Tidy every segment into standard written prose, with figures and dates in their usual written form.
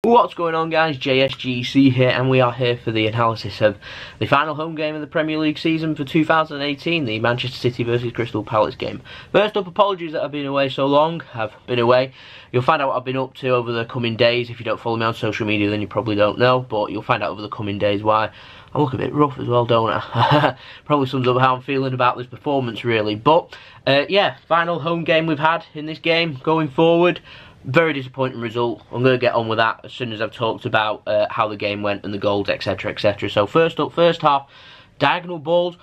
What's going on, guys? JSGC here, and we are here for the analysis of the final home game of the Premier League season for 2018, the Manchester City vs Crystal Palace game. First up, apologies that I've been away so long. I've been away. You'll find out what I've been up to over the coming days. If you don't follow me on social media, then you probably don't know, but you'll find out over the coming days why. I look a bit rough as well, don't I? Probably sums up how I'm feeling about this performance, really. But, yeah, final home game we've had in this game going forward. Very disappointing result. I'm going to get on with that as soon as I've talked about how the game went and the goals, etc, etc. So first up, first half, diagonal balls,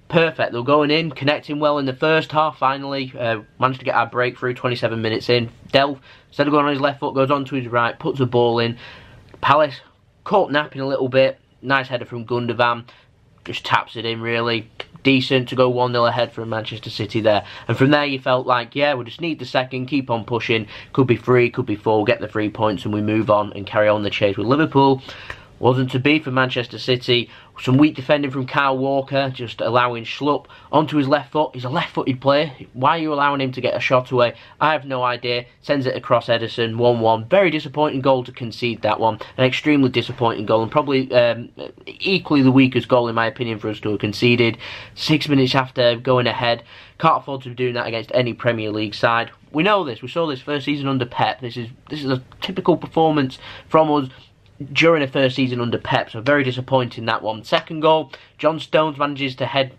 perfect. They were going in, connecting well in the first half. Finally, managed to get our breakthrough 27 minutes in. Delph, instead of going on his left foot, goes on to his right, puts the ball in. Palace, caught napping a little bit. Nice header from Gundogan. Just taps it in, really. Decent to go 1-0 ahead from Manchester City there. And from there you felt like, yeah, we just need the second, keep on pushing. Could be 3, could be 4, get the 3 points and we move on and carry on the chase with Liverpool. Wasn't to be for Manchester City. Some weak defending from Kyle Walker, just allowing Schlupp onto his left foot. He's a left-footed player. Why are you allowing him to get a shot away? I have no idea. Sends it across Ederson, 1-1. Very disappointing goal to concede that one. An extremely disappointing goal, and probably equally the weakest goal in my opinion for us to have conceded. 6 minutes after going ahead. Can't afford to be doing that against any Premier League side. We know this. We saw this first season under Pep. This is a typical performance from us during the first season under Pep, so very disappointing that one. Second goal, John Stones manages to head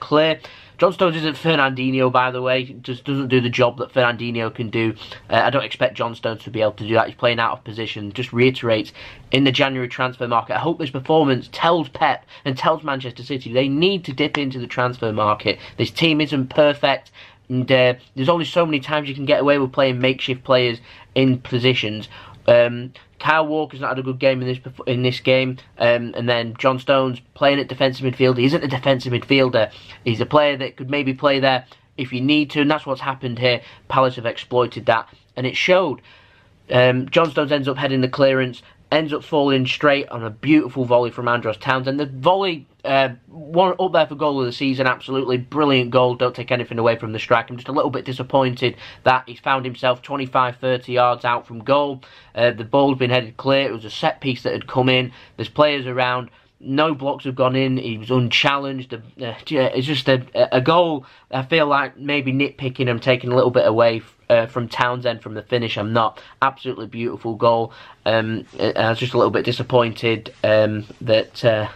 clear. John Stones isn't Fernandinho, by the way. Just doesn't do the job that Fernandinho can do. I don't expect John Stones to be able to do that. He's playing out of position. Just reiterates in the January transfer market. I hope this performance tells Pep and tells Manchester City they need to dip into the transfer market. This team isn't perfect, and there's only so many times you can get away with playing makeshift players in positions. Kyle Walker's not had a good game in this game, and then John Stones playing at defensive midfield. He isn't a defensive midfielder. He's a player that could maybe play there if you need to, and that's what's happened here. Palace have exploited that, and it showed. John Stones ends up heading the clearance, ends up falling straight on a beautiful volley from Andros Townsend. The volley, one up there for goal of the season, absolutely brilliant goal. Don't take anything away from the strike. I'm just a little bit disappointed that he's found himself 25-30 yards out from goal. The ball's been headed clear. It was a set piece that had come in. There's players around. No blocks have gone in. He was unchallenged. It's just a goal. I feel like maybe nitpicking him, taking a little bit away from Townsend from the finish. I'm not. Absolutely beautiful goal. I was just a little bit disappointed that...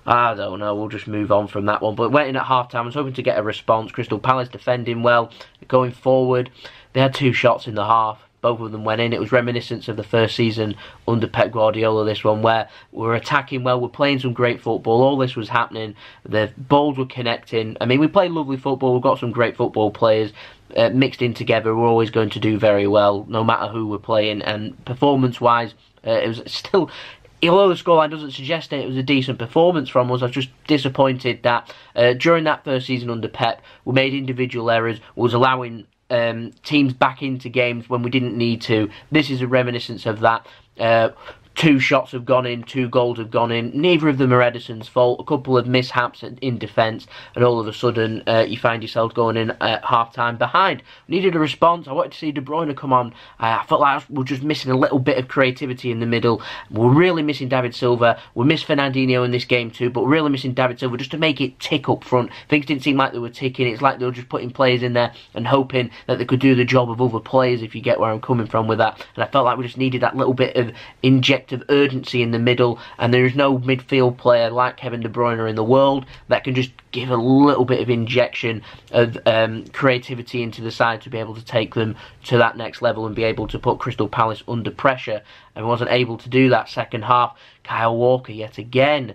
I don't know, we'll just move on from that one. But went in at half-time, I was hoping to get a response. Crystal Palace defending well, going forward. They had 2 shots in the half. Both of them went in. It was reminiscent of the first season under Pep Guardiola, this one, where we're attacking well, we're playing some great football. All this was happening. The balls were connecting. I mean, we play lovely football. We've got some great football players mixed in together. We're always going to do very well, no matter who we're playing. And performance-wise, it was still... Although the scoreline doesn't suggest it, it was a decent performance from us. I was just disappointed that during that first season under Pep, we made individual errors, was allowing teams back into games when we didn't need to. This is a reminiscence of that. 2 shots have gone in, 2 goals have gone in. Neither of them are Ederson's fault. A couple of mishaps in defence, and all of a sudden you find yourself going in at half-time behind. Needed a response. I wanted to see De Bruyne come on. I felt like we were just missing a little bit of creativity in the middle. We're really missing David Silva. We missed Fernandinho in this game too, but we're really missing David Silva just to make it tick up front. Things didn't seem like they were ticking. It's like they were just putting players in there and hoping that they could do the job of other players, if you get where I'm coming from with that. And I felt like we just needed that little bit of inject of urgency in the middle, and there is no midfield player like Kevin De Bruyne in the world that can just give a little bit of injection of creativity into the side to be able to take them to that next level and be able to put Crystal Palace under pressure, and wasn't able to do that second half. Kyle Walker yet again.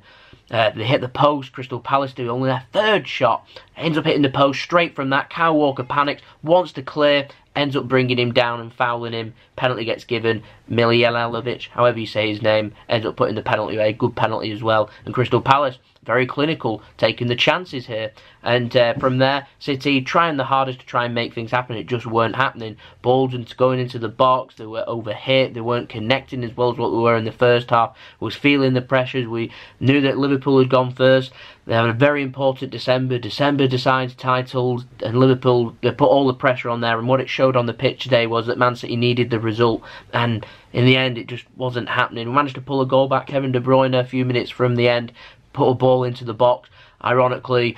They hit the post. Crystal Palace do only their 3rd shot. Ends up hitting the post straight from that. Kyle Walker panics, wants to clear, ends up bringing him down and fouling him. Penalty gets given. Miljanovic, however you say his name, ends up putting the penalty away. Good penalty as well. And Crystal Palace very clinical, taking the chances here. And from there, City trying the hardest to try and make things happen. It just weren't happening. Balls going into the box, they were overhit, they weren't connecting as well as what they were in the first half. We was feeling the pressures. We knew that Liverpool had gone first. They had a very important December. December decides titles, and Liverpool, they put all the pressure on there. And what it showed on the pitch today was that Man City needed the result. And in the end, it just wasn't happening. We managed to pull a goal back. Kevin De Bruyne, a few minutes from the end, put a ball into the box. Ironically,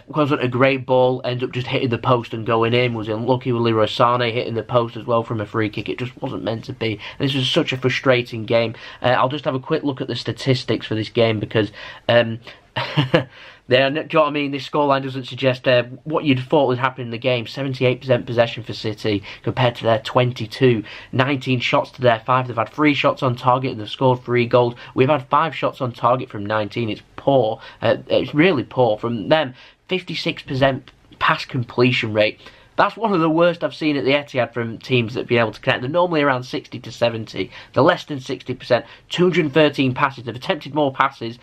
wasn't a great ball, ended up just hitting the post and going in. Was unlucky with Leroy Sané hitting the post as well from a free kick. It just wasn't meant to be. And this was such a frustrating game. I'll just have a quick look at the statistics for this game because do you know what I mean? This scoreline doesn't suggest what you'd thought was happening in the game. 78% possession for City compared to their 22. 19 shots to their 5. They've had 3 shots on target and they've scored 3 goals. We've had 5 shots on target from 19. It's poor. It's really poor. From them, 56% pass completion rate. That's one of the worst I've seen at the Etihad from teams that have been able to connect. They're normally around 60 to 70. They're less than 60%. 213 passes. They've attempted more passes.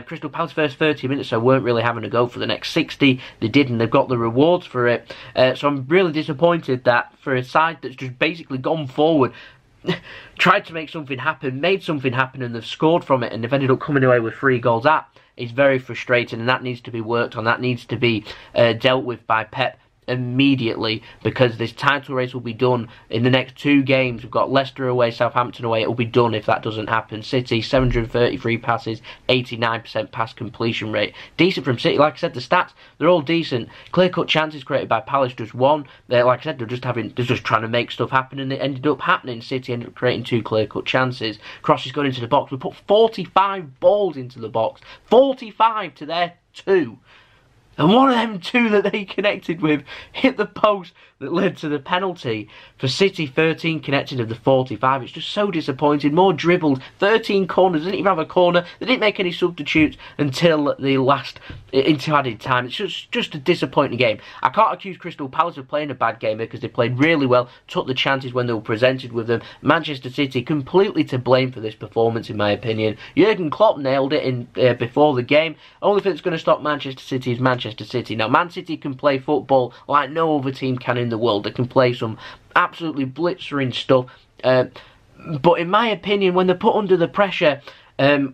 Crystal Palace first 30 minutes so weren't really having a go. For the next 60, they did, and they've got the rewards for it. So I'm really disappointed that for a side that's just basically gone forward, tried to make something happen, made something happen, and they've scored from it, and they've ended up coming away with 3 goals. That is very frustrating, and that needs to be worked on. That needs to be dealt with by Pep immediately, because this title race will be done in the next 2 games. We've got Leicester away, Southampton away. It will be done if that doesn't happen. City, 733 passes, 89% pass completion rate. Decent from City. Like I said, the stats, they're all decent. Clear-cut chances created by Palace, just 1. Like I said, they're just trying to make stuff happen, and it ended up happening. City ended up creating 2 clear-cut chances. Crosses going into the box. We put 45 balls into the box. 45 to their 2. And one of them 2 that they connected with hit the post that led to the penalty. For City, 13 connected of the 45. It's just so disappointing. More dribbles, 13 corners. They didn't even have a corner. They didn't make any substitutes until the last, into added time. It's just a disappointing game. I can't accuse Crystal Palace of playing a bad game because they played really well, took the chances when they were presented with them. Manchester City completely to blame for this performance, in my opinion. Jurgen Klopp nailed it in before the game. Only thing that's going to stop Manchester City is Manchester City. Now, Man City can play football like no other team can in the world. They can play some absolutely blitzering stuff. But in my opinion, when they're put under the pressure,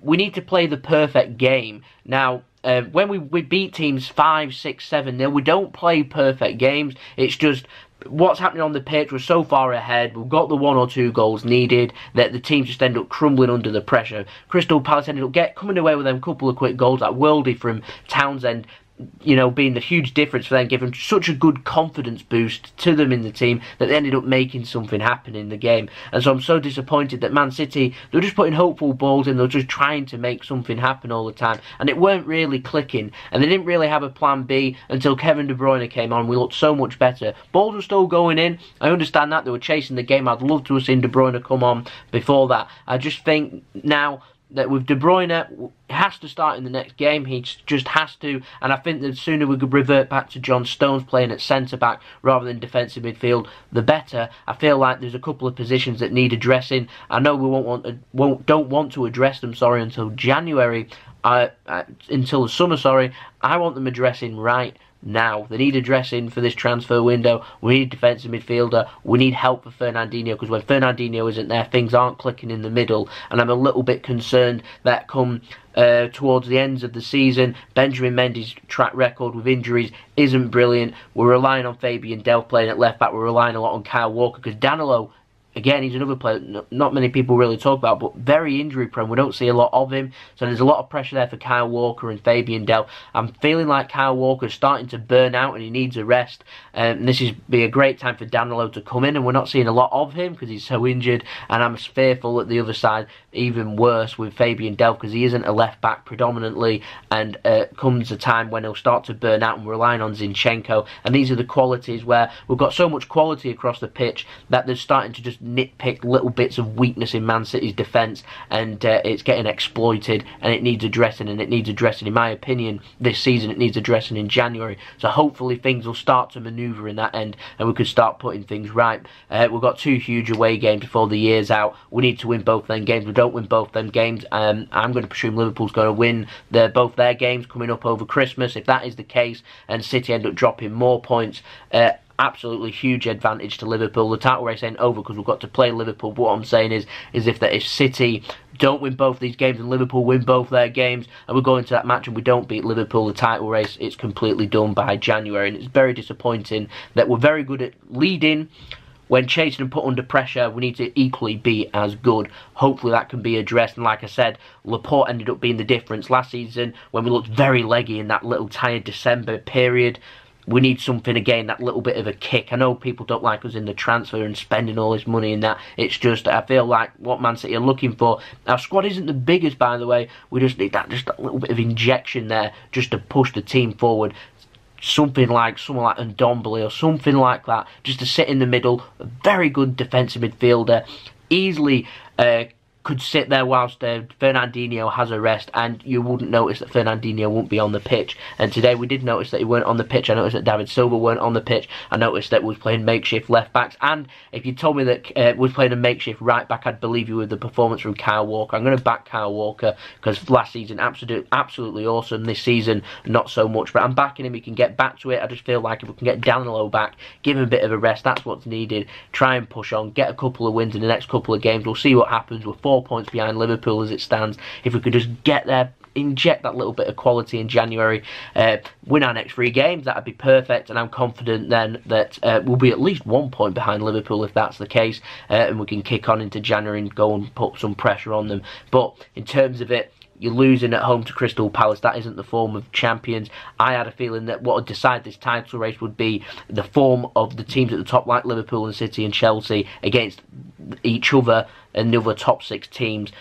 we need to play the perfect game. Now, when we beat teams 5, 6, 7-0, we don't play perfect games. It's just what's happening on the pitch. We're so far ahead. We've got the 1 or 2 goals needed that the teams just end up crumbling under the pressure. Crystal Palace ended up coming away with them a couple of quick goals. That worldie from Townsend, you know, being the huge difference for them, giving such a good confidence boost to them in the team that they ended up making something happen in the game. And so I'm so disappointed that Man City, they're just putting hopeful balls in, they're just trying to make something happen all the time, and it weren't really clicking, and they didn't really have a plan B until Kevin De Bruyne came on. We looked so much better. Balls were still going in. I understand that they were chasing the game. I'd love to have seen De Bruyne come on before that. I just think now that with De Bruyne, has to start in the next game. He just has to, and I think the sooner we could revert back to John Stones playing at centre-back rather than defensive midfield, the better. I feel like there's a couple of positions that need addressing. I know we don't want to address them, until January, until the summer, I want them addressing right now. They need addressing for this transfer window. We need a defensive midfielder. We need help for Fernandinho, because when Fernandinho isn't there, things aren't clicking in the middle, and I'm a little bit concerned that come towards the ends of the season, Benjamin Mendy's track record with injuries isn't brilliant. We're relying on Fabian Delph playing at left back. We're relying a lot on Kyle Walker, because Danilo, again, he's another player not many people really talk about, but very injury prone. We don't see a lot of him, so there's a lot of pressure there for Kyle Walker and Fabian Delph. I'm feeling like Kyle Walker's starting to burn out and he needs a rest, and this is be a great time for Danilo to come in, and we're not seeing a lot of him because he's so injured, and I'm fearful at the other side, even worse with Fabian Delph, because he isn't a left back predominantly, and comes a time when he'll start to burn out, and we're relying on Zinchenko, and these are the qualities where we've got so much quality across the pitch that they're starting to just just nitpick little bits of weakness in Man City's defence, and it's getting exploited, and it needs addressing, and it needs addressing, in my opinion, this season. It needs addressing in January. So hopefully things will start to manoeuvre in that end, and we could start putting things right. We've got 2 huge away games before the year's out. We need to win both them games. We don't win both them games, I'm going to presume Liverpool's going to win both their games coming up over Christmas. If that is the case, and City end up dropping more points, absolutely huge advantage to Liverpool. The title race ain't over because we've got to play Liverpool. But what I'm saying is if City don't win both these games and Liverpool win both their games, and we go into that match and we don't beat Liverpool, the title race, it's completely done by January. And it's very disappointing that we're very good at leading. When chasing and put under pressure, we need to equally be as good. Hopefully that can be addressed. And like I said, Laporte ended up being the difference last season when we looked very leggy in that little tired December period. We need something again, that little bit of a kick. I know people don't like us in the transfer and spending all this money in that. It's just, I feel like what Man City are looking for. Our squad isn't the biggest, by the way. We just need that little bit of injection there just to push the team forward. Someone like Ndombele or something like that, just to sit in the middle. A very good defensive midfielder, easily could sit there whilst Fernandinho has a rest, and you wouldn't notice that Fernandinho won't be on the pitch. And today we did notice that he weren't on the pitch. I noticed that David Silva weren't on the pitch. I noticed that we was playing makeshift left backs, and if you told me that we was playing a makeshift right back, I'd believe you with the performance from Kyle Walker. I'm going to back Kyle Walker because last season absolutely awesome. This season not so much, but I'm backing him. He can get back to it. I just feel like if we can get Danilo back, give him a bit of a rest, that's what's needed. Try and push on, get a couple of wins in the next couple of games. We'll see what happens. We're 4 points behind Liverpool as it stands. If we could just get there, inject that little bit of quality in January, win our next 3 games, that'd be perfect. And I'm confident then that we'll be at least 1 point behind Liverpool if that's the case, and we can kick on into January and go and put some pressure on them. But in terms of it, you're losing at home to Crystal Palace. That isn't the form of champions. I had a feeling that what would decide this title race would be the form of the teams at the top, like Liverpool and City and Chelsea, against each other and the other top 6 teams.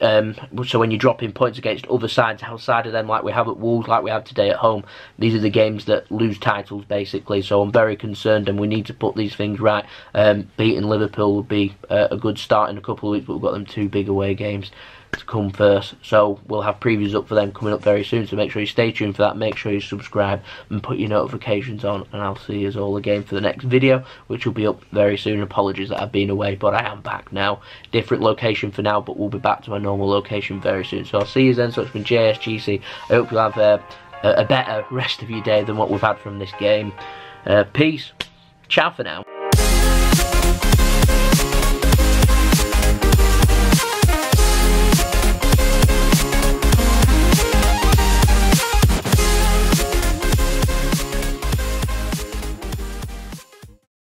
So when you're dropping points against other sides outside of them, like we have at Wolves, like we have today at home, these are the games that lose titles basically. So I'm very concerned, and we need to put these things right. Beating Liverpool would be a good start in a couple of weeks, but we've got them 2 big away games to come first, so we'll have previews up for them coming up very soon, so make sure you stay tuned for that. Make sure you subscribe and put your notifications on, and I'll see you all again for the next video, which will be up very soon. Apologies that I've been away, but I am back now. Different location for now, but we'll be back to my normal location very soon. So I'll see you then. So it's been JSGC. I hope you'll have a better rest of your day than what we've had from this game. Peace. Ciao for now.